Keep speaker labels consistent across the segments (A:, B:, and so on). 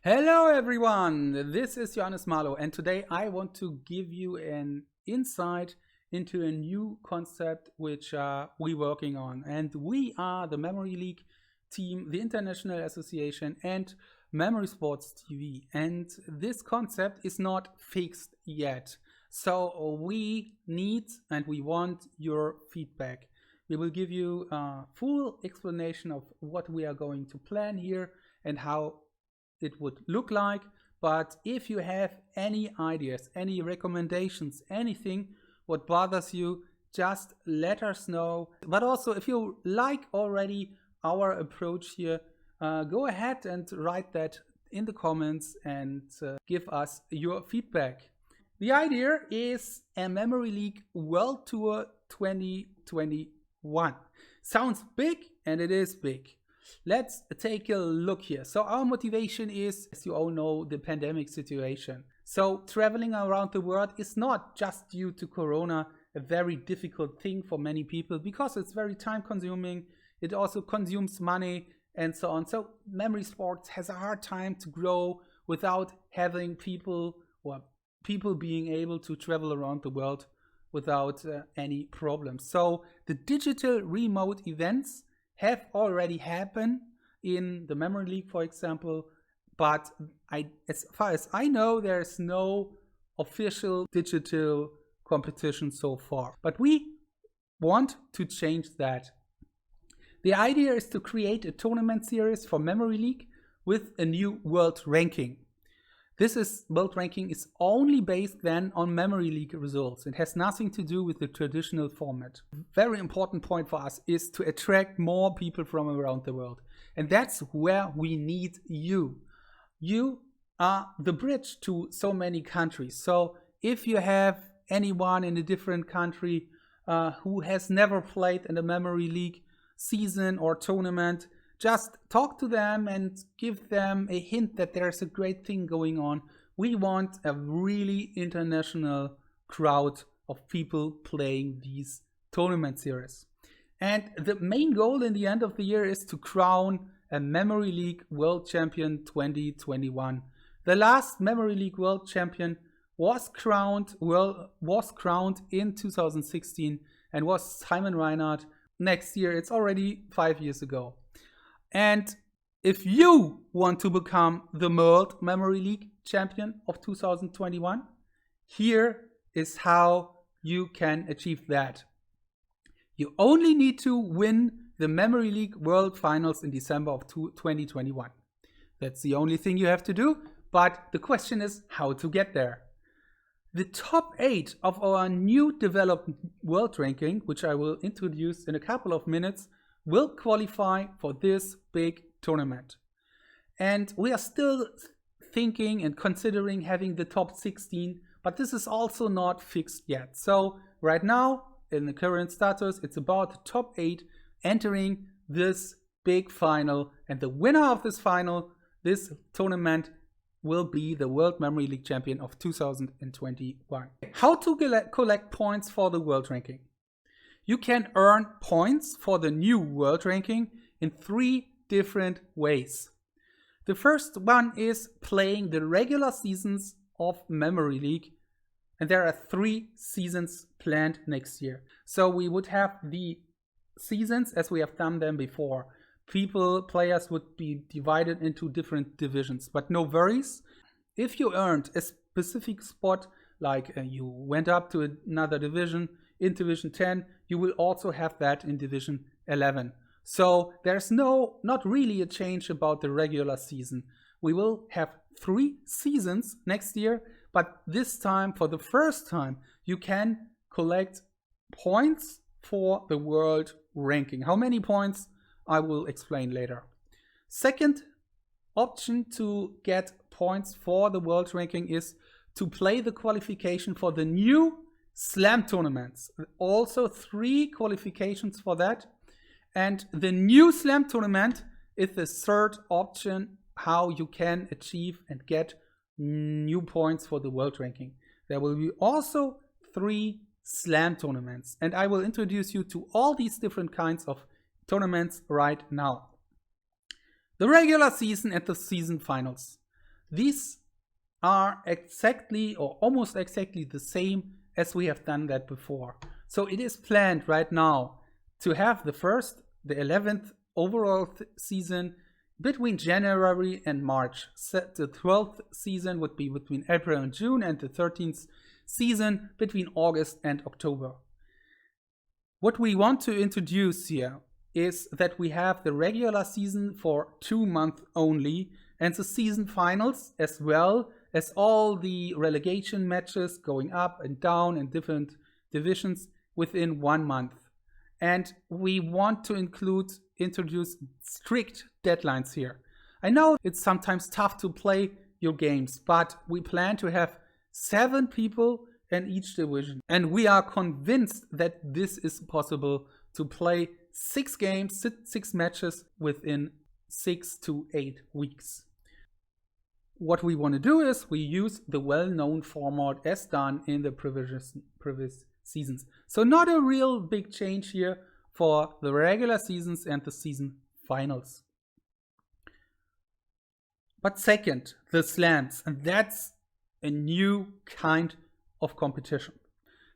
A: Hello everyone, this is Johannes Marlow, and today I want to give you an insight into a new concept which we're working on. And we are the Memory League team, the International Association, and Memory Sports TV. And this concept is not fixed yet. So we need and we want your feedback. We will give you a full explanation of what we are going to plan here and how it would look like. But if you have any ideas, any recommendations, anything what bothers you, just let us know. But also, if you like already our approach here, go ahead and write that in the comments and give us your feedback. The idea is a Memory League World Tour 2021. Sounds big, and it is big. Let's take a look here. So our motivation is, as you all know, the pandemic situation. So traveling around the world is not just due to Corona a very difficult thing for many people because it's very time consuming. It also consumes money and so on. So memory sports has a hard time to grow without having people being able to travel around the world without any problems. So the digital remote events have already happened in the Memory League, for example, but as far as I know, there's no official digital competition so far. But we want to change that. The idea is to create a tournament series for Memory League with a new world ranking. World ranking is only based then on Memory League results. It has nothing to do with the traditional format. Very important point for us is to attract more people from around the world. And that's where we need you. You are the bridge to so many countries. So if you have anyone in a different country who has never played in a Memory League season or tournament, just talk to them and give them a hint that there's a great thing going on. We want a really international crowd of people playing these tournament series. And the main goal in the end of the year is to crown a Memory League World Champion 2021. The last Memory League World Champion was crowned in 2016 and was Simon Reinhardt. Next year, it's already 5 years ago. And if you want to become the World Memory League Champion of 2021, here is how you can achieve that. You only need to win the Memory League World Finals in December of 2021. That's the only thing you have to do, but the question is how to get there. The top 8 of our new developed world ranking, which I will introduce in a couple of minutes, will qualify for this big tournament. And we are still thinking and considering having the top 16, but this is also not fixed yet. So right now, in the current status, it's about the top 8 entering this big final. And the winner of this final, this tournament, will be the World Memory League Champion of 2021. How to collect points for the world ranking? You can earn points for the new world ranking in 3 different ways. The first one is playing the regular seasons of Memory League. And there are 3 seasons planned next year. So we would have the seasons as we have done them before. Players would be divided into different divisions. But no worries. If you earned a specific spot, like you went up to another division, in Division 10, you will also have that in Division 11. So there's not really a change about the regular season. We will have 3 seasons next year, but this time, for the first time, you can collect points for the world ranking. How many points? I will explain later. Second option to get points for the world ranking is to play the qualification for the new Slam tournaments. Also 3 qualifications for that. And the new Slam tournament is the third option how you can achieve and get new points for the world ranking. There will be also 3 Slam tournaments. And I will introduce you to all these different kinds of tournaments right now. The regular season and the season finals. These are exactly or almost exactly the same as we have done that before. So it is planned right now to have the 11th overall season between January and March. The 12th season would be between April and June, and the 13th season between August and October. What we want to introduce here is that we have the regular season for 2 months only, and the season finals, as well as all the relegation matches going up and down in different divisions within 1 month. And we want to introduce strict deadlines here. I know it's sometimes tough to play your games, but we plan to have 7 people in each division. And we are convinced that this is possible to play 6 games, 6 matches within 6 to 8 weeks. What we want to do is we use the well-known format as done in the previous seasons. So not a real big change here for the regular seasons and the season finals. But second, the slams, and that's a new kind of competition.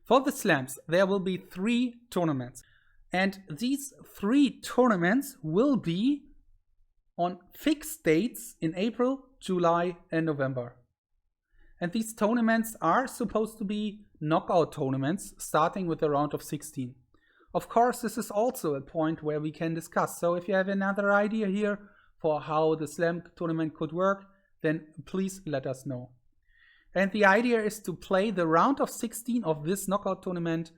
A: For the slams, there will be 3 tournaments, and these 3 tournaments will be on fixed dates in April, July, and November. And these tournaments are supposed to be knockout tournaments starting with a round of 16. Of course, this is also a point where we can discuss. So if you have another idea here for how the slam tournament could work, then please let us know. And the idea is to play the round of 16 of this knockout tournament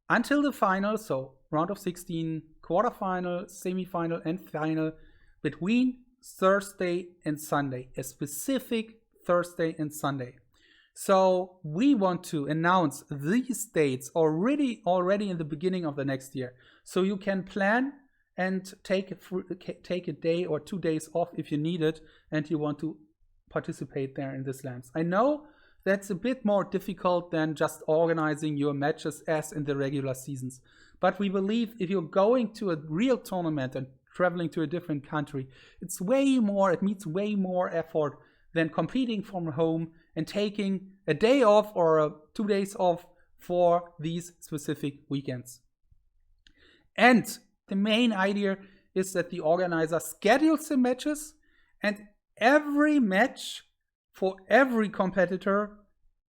A: until the final. So round of 16, quarterfinal, semifinal, and final between Thursday and Sunday, a specific Thursday and Sunday. So we want to announce these dates already in the beginning of the next year. So you can plan and take a day or 2 days off if you need it and you want to participate there in the slams. I know that's a bit more difficult than just organizing your matches as in the regular seasons. But we believe if you're going to a real tournament and traveling to a different country, it means way more effort than competing from home and taking a day off or 2 days off for these specific weekends. And the main idea is that the organizer schedules the matches, and every match for every competitor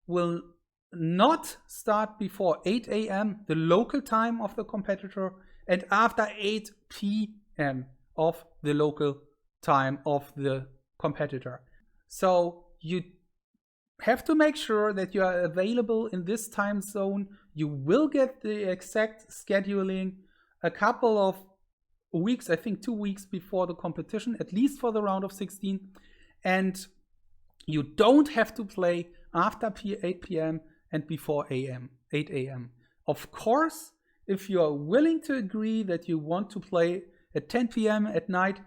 A: will not start before 8 a.m. the local time of the competitor and after 8 p.m. of the local time of the competitor. So you have to make sure that you are available in this time zone. You will get the exact scheduling a couple of weeks, I think 2 weeks before the competition, at least for the round of 16. And you don't have to play after 8 p.m. and before 8 a.m. Of course, if you are willing to agree that you want to play at 10 p.m. at night,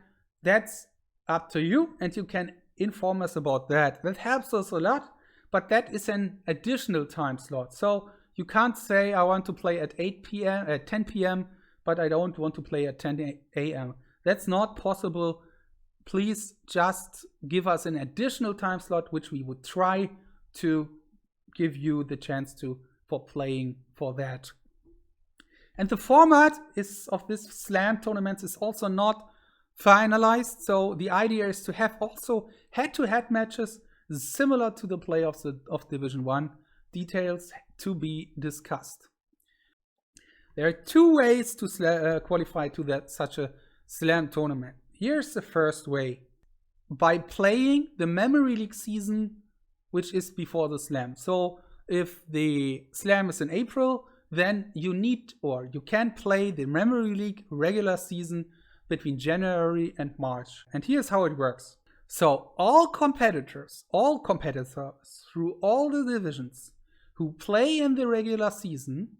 A: that's up to you, and you can inform us about that. That helps us a lot, but that is an additional time slot. So you can't say I want to play at 8 p.m. at 10 p.m. but I don't want to play at 10 a.m. That's not possible. Please just give us an additional time slot, which we would try to give you the chance for playing for that. And the format of this slam tournament is also not finalized. So the idea is to have also head-to-head matches similar to the playoffs of Division 1. Details to be discussed. There are 2 ways to qualify to such a slam tournament. Here's the first way. By playing the Memory League season, which is before the slam. So if the slam is in April, then you can play the Memory League regular season between January and March. And here's how it works. So all competitors through all the divisions who play in the regular season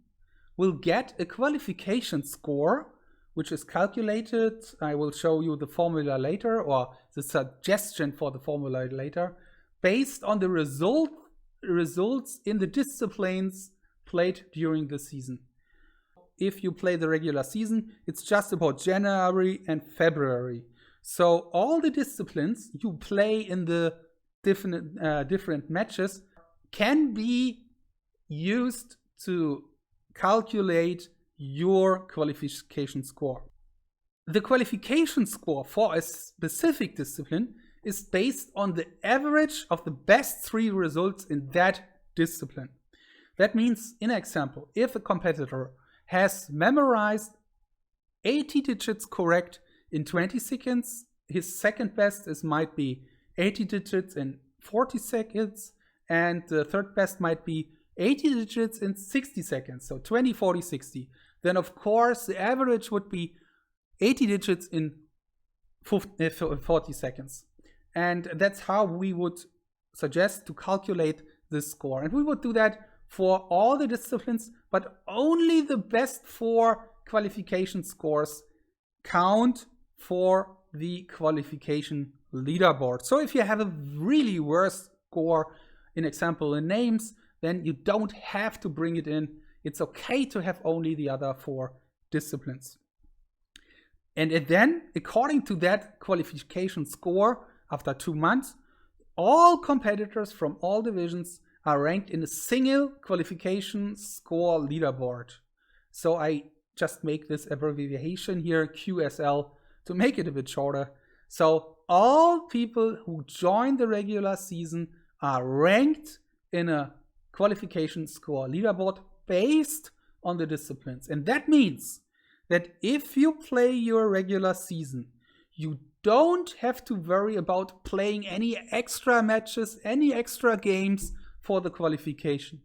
A: will get a qualification score, which is calculated. I will show you the formula later, or the suggestion for the formula later, based on the results in the disciplines played during the season. If you play the regular season, it's just about January and February. So all the disciplines you play in the different matches can be used to calculate your qualification score. The qualification score for a specific discipline is based on the average of the best 3 results in that discipline. That means, in example, if a competitor has memorized 80 digits correct in 20 seconds, his second best might be 80 digits in 40 seconds, and the third best might be 80 digits in 60 seconds, so 20, 40, 60. Then of course the average would be 80 digits in 40 seconds. And that's how we would suggest to calculate this score. And we would do that for all the disciplines, but only the best 4 qualification scores count for the qualification leaderboard. So if you have a really worse score, in example in names, then you don't have to bring it in. It's okay to have only the other 4 disciplines. And then, according to that qualification score, after 2 months, all competitors from all divisions are ranked in a single qualification score leaderboard. So I just make this abbreviation here, QSL, to make it a bit shorter. So all people who join the regular season are ranked in a qualification score leaderboard based on the disciplines. And that means that if you play your regular season, you don't have to worry about playing any extra matches, any extra games for the qualification.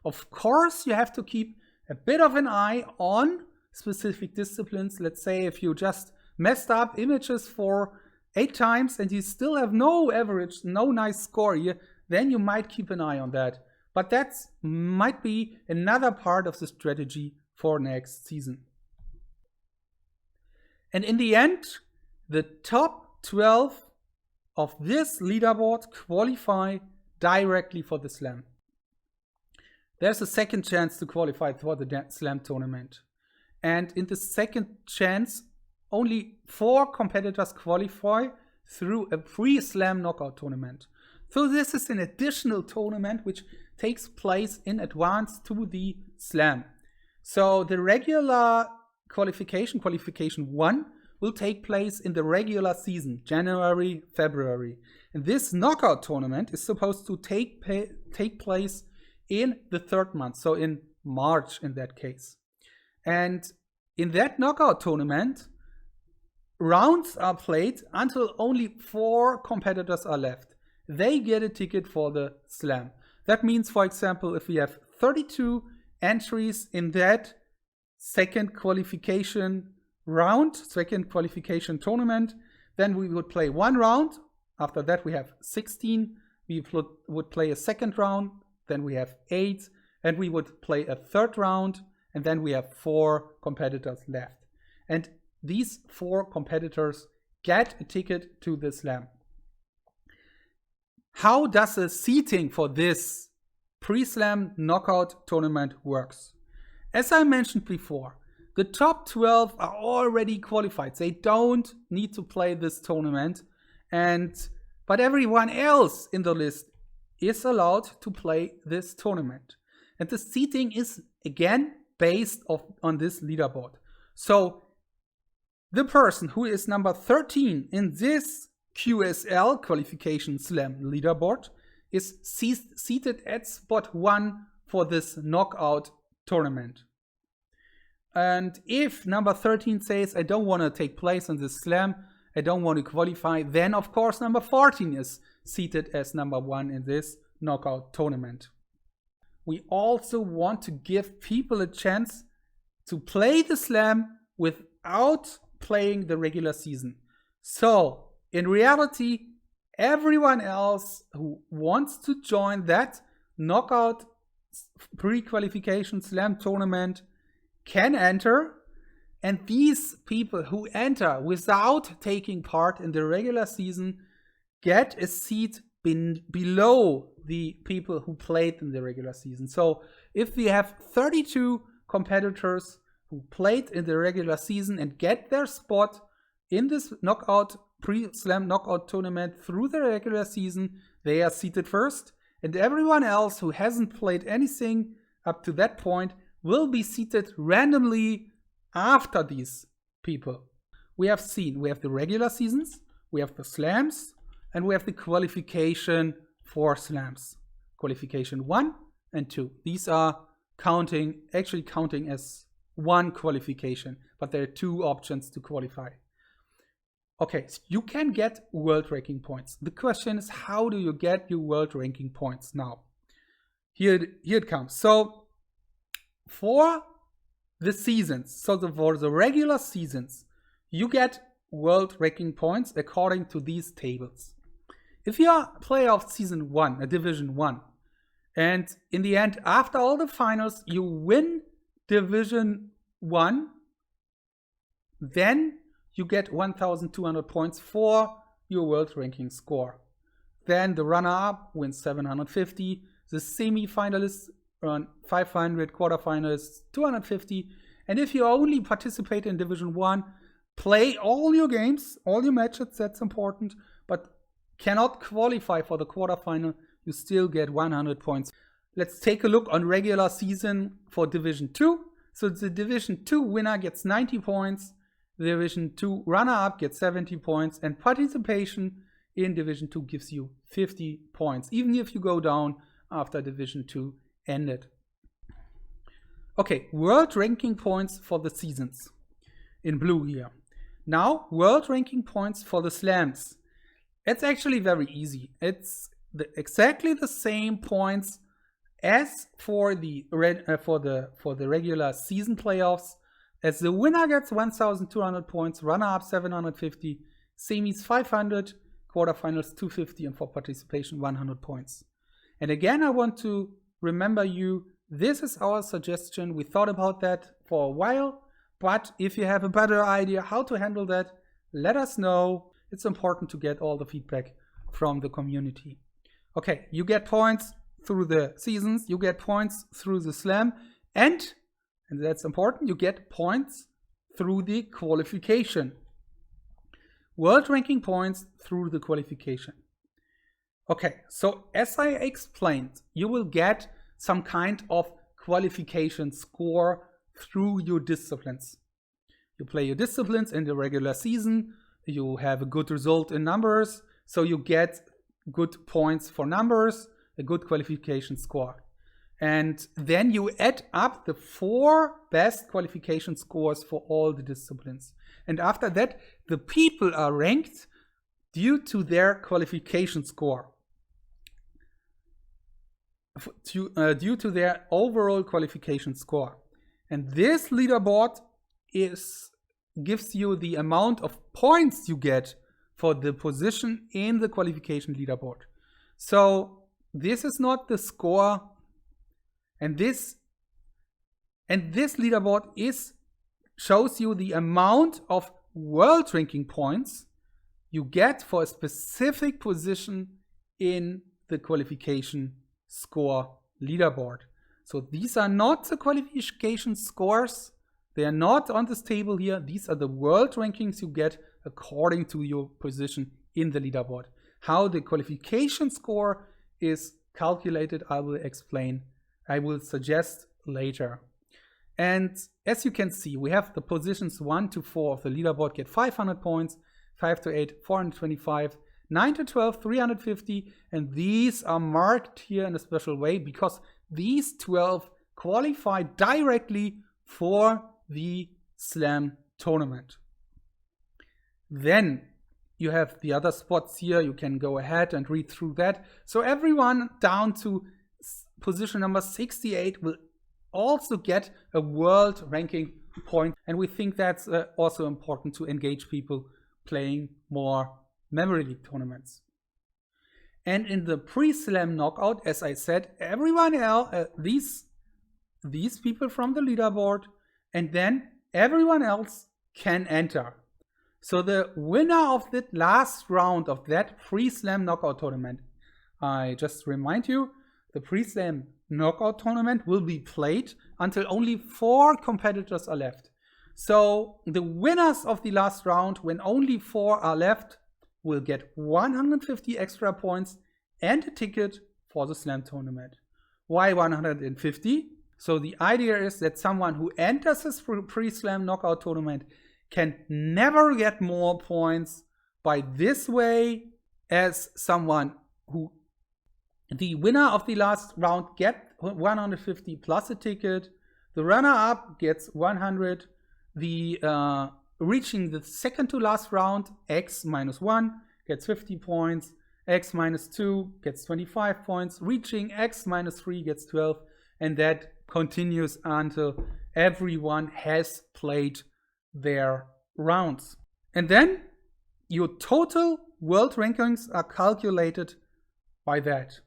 A: Of course, you have to keep a bit of an eye on specific disciplines. Let's say if you just messed up images for 8 times and you still have no average, no nice score here, then you might keep an eye on that. But that might be another part of the strategy for next season. And in the end, the top 12 of this leaderboard qualify directly for the Slam. There's a second chance to qualify for the Slam tournament. And in the second chance, only 4 competitors qualify through a pre-Slam knockout tournament. So this is an additional tournament which takes place in advance to the Slam. So the regular qualification 1, will take place in the regular season, January, February. And this knockout tournament is supposed to take place in the 3rd month, so in March in that case. And in that knockout tournament, rounds are played until only 4 competitors are left. They get a ticket for the Slam. That means, for example, if we have 32 entries in that second qualification round, second qualification tournament, then we would play 1 round. After that we have 16. We would play a second round, then we have 8, and we would play a 3rd round, and then we have 4 competitors left. And these 4 competitors get a ticket to the Slam. How does the seating for this pre-Slam knockout tournament works? As I mentioned before, the top 12 are already qualified. They don't need to play this tournament, but everyone else in the list is allowed to play this tournament. And the seating is again based on this leaderboard. So the person who is number 13 in this QSL qualification Slam leaderboard is seated at spot 1 for this knockout tournament. And if number 13 says, I don't want to take place in this Slam, I don't want to qualify, then of course number 14 is seated as number 1 in this knockout tournament. We also want to give people a chance to play the Slam without playing the regular season. So in reality, everyone else who wants to join that knockout pre-qualification Slam tournament can enter, and these people who enter without taking part in the regular season get a seat below the people who played in the regular season. So if we have 32 competitors who played in the regular season and get their spot in this knockout pre-slam knockout tournament through the regular season, they are seated first. And everyone else who hasn't played anything up to that point will be seated randomly after these people. We have the regular seasons, we have the slams, and we have the qualification for slams. Qualification 1 and 2. These are actually counting as one qualification, but there are 2 options to qualify. Okay, so you can get world ranking points. The question is, how do you get your world ranking points now? Here it comes. So for the seasons, for the regular seasons, you get world ranking points according to these tables. If you are a player of season 1, a division 1, and in the end, after all the finals, you win division 1, then you get 1,200 points for your world ranking score. Then the runner-up wins 750, the semi-finalists earn 500, quarterfinalists 250, and if you only participate in Division 1, play all your games, all your matches, that's important, but cannot qualify for the quarterfinal, you still get 100 points. Let's take a look on regular season for Division 2. So the Division 2 winner gets 90 points, the Division 2 runner-up gets 70 points, and participation in Division 2 gives you 50 points, even if you go down after Division 2 ended. Okay, world ranking points for the seasons in blue here. Now, world ranking points for the slams. It's actually very easy. It's exactly the same points as for the regular season playoffs. As the winner gets 1,200 points, runner-up 750, semis 500, quarterfinals 250, and for participation 100 points. And again, I want to remember you, this is our suggestion. We thought about that for a while, but if you have a better idea how to handle that, let us know. It's important to get all the feedback from the community. Okay, you get points through the seasons, you get points through the slam, and that's important, you get points through the qualification. World ranking points through the qualification. Okay, so as I explained, you will get some kind of qualification score through your disciplines. You play your disciplines in the regular season, you have a good result in numbers, so you get good points for numbers, a good qualification score. And then you add up the 4 best qualification scores for all the disciplines. And after that, the people are ranked due to their qualification score, due to their overall qualification score. And this leaderboard gives you the amount of points you get for the position in the qualification leaderboard. So this is not the score, and this leaderboard shows you the amount of world ranking points you get for a specific position in the qualification score leaderboard. So these are not the qualification scores. They are not on this table here. These are the world rankings you get according to your position in the leaderboard. How the qualification score is calculated, I will explain. I will suggest later. And as you can see, we have the positions 1 to 4 of the leaderboard get 500 points, 5 to 8, 425, 9 to 12, 350, and these are marked here in a special way because these 12 qualify directly for the slam tournament. Then you have the other spots here. You can go ahead and read through that. So everyone down to position number 68 will also get a world ranking point. And we think that's also important to engage people playing more Memory League tournaments. And in the pre-slam knockout, as I said, everyone else, these people from the leaderboard, and then everyone else can enter. So the winner of the last round of that pre-slam knockout tournament, I just remind you, the pre-slam knockout tournament will be played until only 4 competitors are left. So the winners of the last round, when only 4 are left will get 150 extra points and a ticket for the slam tournament. Why 150? So the idea is that someone who enters this pre-slam knockout tournament can never get more points by this way as someone who the winner of the last round get 150 plus a ticket. The runner-up gets 100. The reaching the second to last round, X minus 1 gets 50 points. X minus 2 gets 25 points. Reaching X minus 3 gets 12. And that continues until everyone has played their rounds. And then your total world rankings are calculated by that.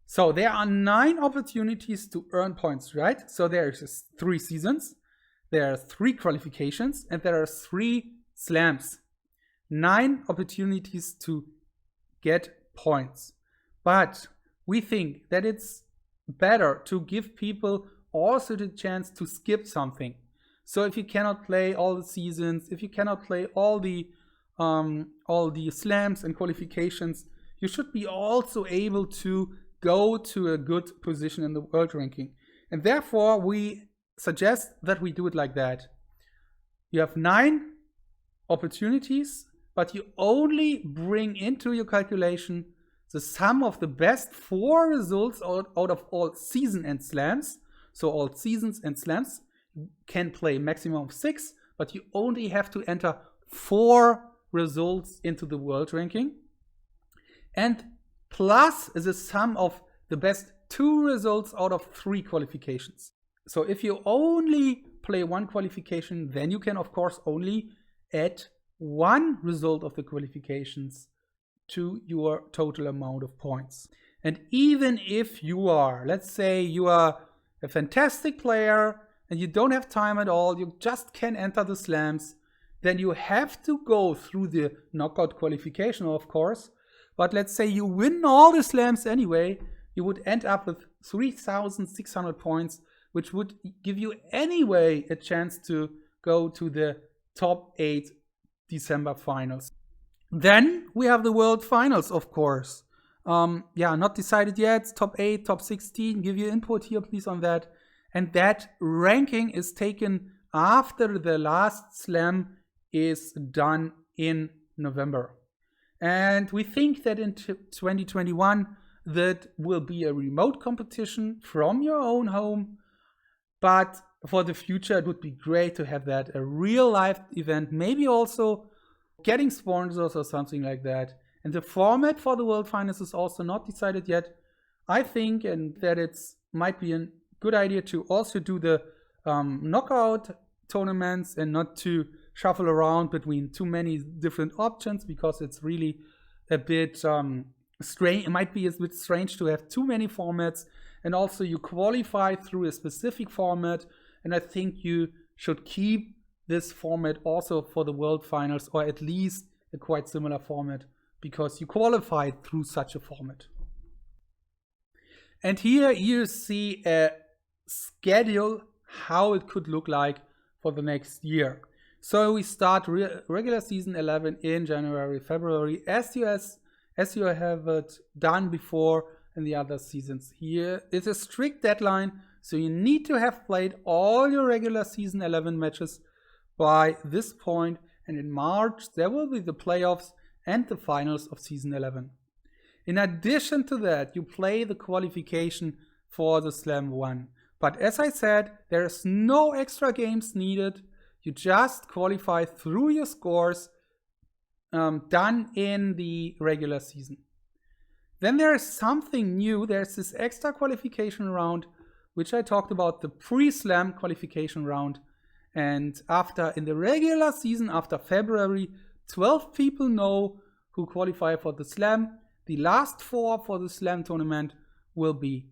A: So there are 9 opportunities to earn points, right? So there is 3 seasons, there are 3 qualifications, and there are 3 slams. 9 opportunities to get points. But we think that it's better to give people also the chance to skip something. So if you cannot play all the seasons, if you cannot play all the slams and qualifications, you should be also able to go to a good position in the world ranking. And therefore, we suggest that we do it like that. You have 9 opportunities, but you only bring into your calculation the sum of the best 4 results out of all season and slams. So all seasons and slams. You can play maximum of 6, but you only have to enter 4 results into the world ranking. And plus the sum of the best 2 results out of 3 qualifications. So if you only play 1 qualification, then you can of course only add 1 result of the qualifications to your total amount of points. And even if you are, let's say you are a fantastic player and you don't have time at all, you just can enter the slams, then you have to go through the knockout qualification, of course. But let's say you win all the slams anyway, you would end up with 3,600 points, which would give you anyway a chance to go to the top 8 December finals. Then we have the world finals, of course. Not decided yet. Top 8, top 16. Give your input here, please, on that. And that ranking is taken after the last slam is done in November. And we think that in 2021, that will be a remote competition from your own home. But for the future, it would be great to have that, a real life event, maybe also getting sponsors or something like that. And the format for the World Finals is also not decided yet. I think and that it might be a good idea to also do the knockout tournaments and not to shuffle around between too many different options, because it's really a bit strange. It might be a bit strange to have too many formats, and also you qualify through a specific format. And I think you should keep this format also for the World Finals, or at least a quite similar format, because you qualified through such a format. And here you see a schedule how it could look like for the next year. So we start regular season 11 in January, February, as you have it done before in the other seasons. Here is a strict deadline, so you need to have played all your regular season 11 matches by this point, and in March there will be the playoffs and the finals of season 11. In addition to that, you play the qualification for the Slam 1. But as I said, there is no extra games needed. You just qualify through your scores done in the regular season. Then there is something new. There's this extra qualification round, which I talked about, the pre-Slam qualification round. And in the regular season, after February, 12 people know who qualify for the Slam. The last 4 for the Slam tournament will be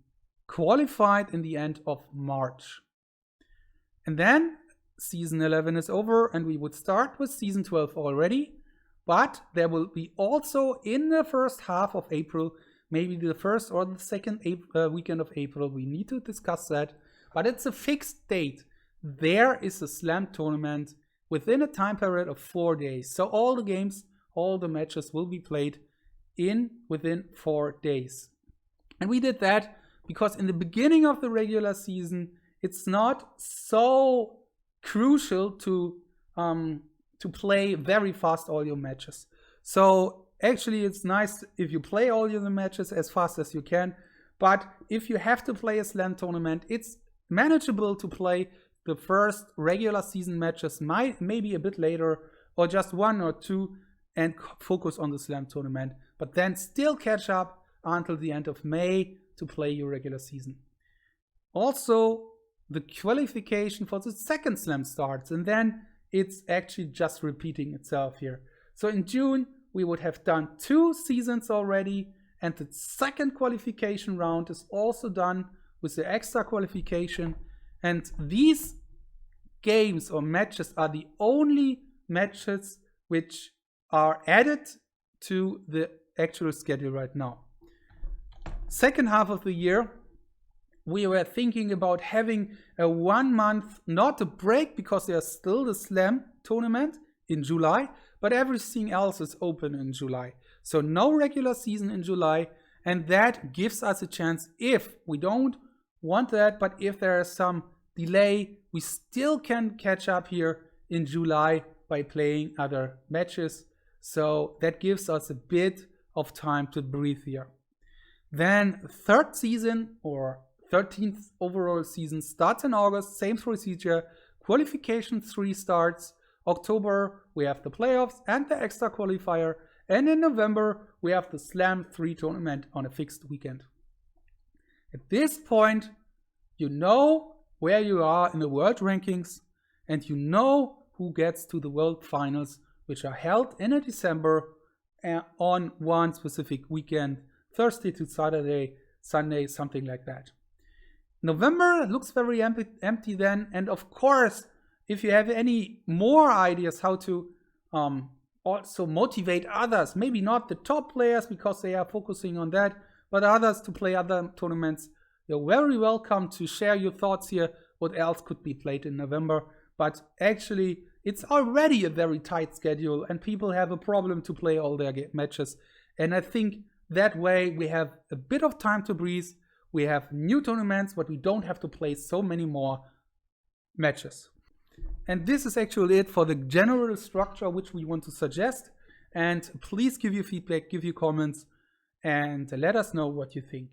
A: qualified in the end of March. And then season 11 is over, and we would start with season 12 already. But there will be also in the first half of April, maybe the first or the second weekend of April, we need to discuss that. But it's a fixed date. There is a Slam tournament within a time period of 4 days. So all the games, all the matches will be played within 4 days. And we did that because in the beginning of the regular season, it's not so crucial to play very fast all your matches. So actually it's nice if you play all your matches as fast as you can, but if you have to play a slam tournament, it's manageable to play the first regular season matches maybe a bit later, or just 1 or 2, and focus on the slam tournament, but then still catch up until the end of May to play your regular season. Also, the qualification for the second slam starts, and then it's actually just repeating itself here. So in June, we would have done 2 seasons already, and the second qualification round is also done with the extra qualification. And these games or matches are the only matches which are added to the actual schedule right now. Second half of the year, we were thinking about having a 1 month, not a break because there's still the slam tournament in July, but everything else is open in July. So no regular season in July, and that gives us a chance, if we don't want that, but if there is some delay, we still can catch up here in July by playing other matches. So that gives us a bit of time to breathe here. Then third season, or 13th overall season, starts in August, same procedure. Qualification 3 starts. October, we have the playoffs and the extra qualifier. And in November, we have the Slam 3 tournament on a fixed weekend. At this point, you know where you are in the world rankings, and you know who gets to the world finals, which are held in December on one specific weekend, Thursday to Saturday, Sunday, something like that. November looks very empty then, and of course, if you have any more ideas how to also motivate others, maybe not the top players because they are focusing on that, but others to play other tournaments, you're very welcome to share your thoughts here, what else could be played in November. But actually, it's already a very tight schedule and people have a problem to play all their matches. And I think that way we have a bit of time to breathe. We have new tournaments, but we don't have to play so many more matches. And this is actually it for the general structure which we want to suggest. And please give your feedback, give your comments, and let us know what you think.